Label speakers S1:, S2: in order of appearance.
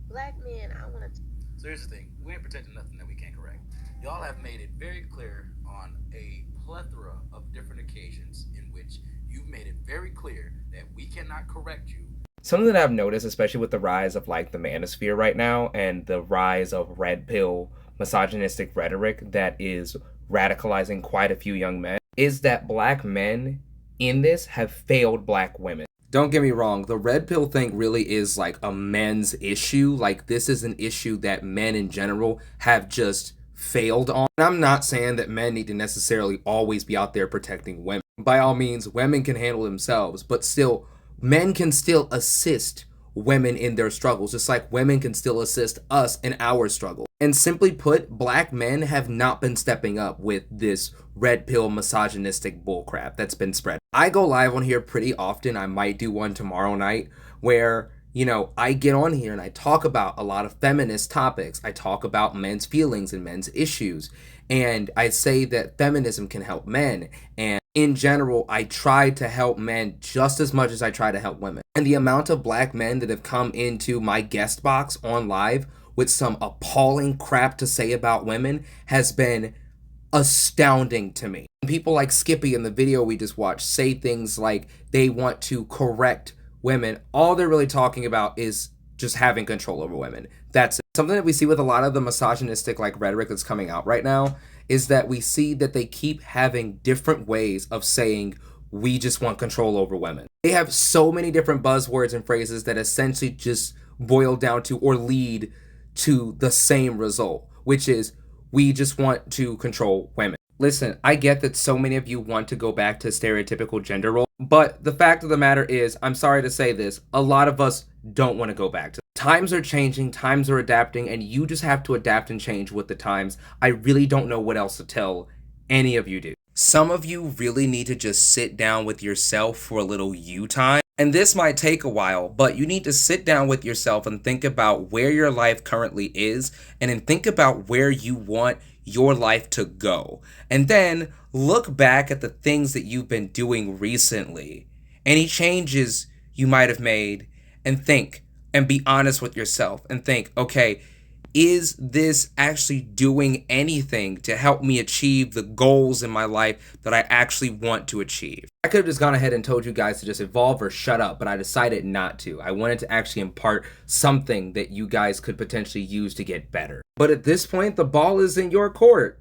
S1: Black men, I want to.
S2: So here's the thing: we ain't protecting nothing that we can't correct. Y'all have made it very clear on a plethora of different occasions in which you've made it very clear that we cannot correct you. Something that I've noticed, especially with the rise of like the manosphere right now and the rise of red pill misogynistic rhetoric that is radicalizing quite a few young men, is that black men in this have failed black women. Don't get me wrong, the red pill thing really is like a men's issue. Like, this is an issue that men in general have just failed on. And I'm not saying that men need to necessarily always be out there protecting women. By all means, women can handle themselves, but still, men can still assist women in their struggles, just like women can still assist us in our struggle. And simply put, black men have not been stepping up with this red pill misogynistic bullcrap that's been spread. I go live on here pretty often. I might do one tomorrow night where, I get on here and I talk about a lot of feminist topics. I talk about men's feelings and men's issues. And I say that feminism can help men. And in general, I try to help men just as much as I try to help women. And the amount of black men that have come into my guest box on live with some appalling crap to say about women has been astounding to me. People like Skippy in the video we just watched say things like they want to correct women. All they're really talking about is just having control over women. That's it. Something that we see with a lot of the misogynistic like rhetoric that's coming out right now is that we see that they keep having different ways of saying we just want control over women. They have so many different buzzwords and phrases that essentially just boil down to or lead to the same result, which is we just want to control women. Listen, I get that so many of you want to go back to stereotypical gender roles, but the fact of the matter is, I'm sorry to say this, a lot of us don't want to go back to. Times are changing, times are adapting, and you just have to adapt and change with the times. I really don't know what else to tell any of you do. Some of you really need to just sit down with yourself for a little you time. And this might take a while, but you need to sit down with yourself and think about where your life currently is, and then think about where you want your life to go. And then look back at the things that you've been doing recently, any changes you might have made, and think and be honest with yourself and think, okay, is this actually doing anything to help me achieve the goals in my life that I actually want to achieve? I could have just gone ahead and told you guys to just evolve or shut up, but I decided not to. I wanted to actually impart something that you guys could potentially use to get better. But at this point, the ball is in your court,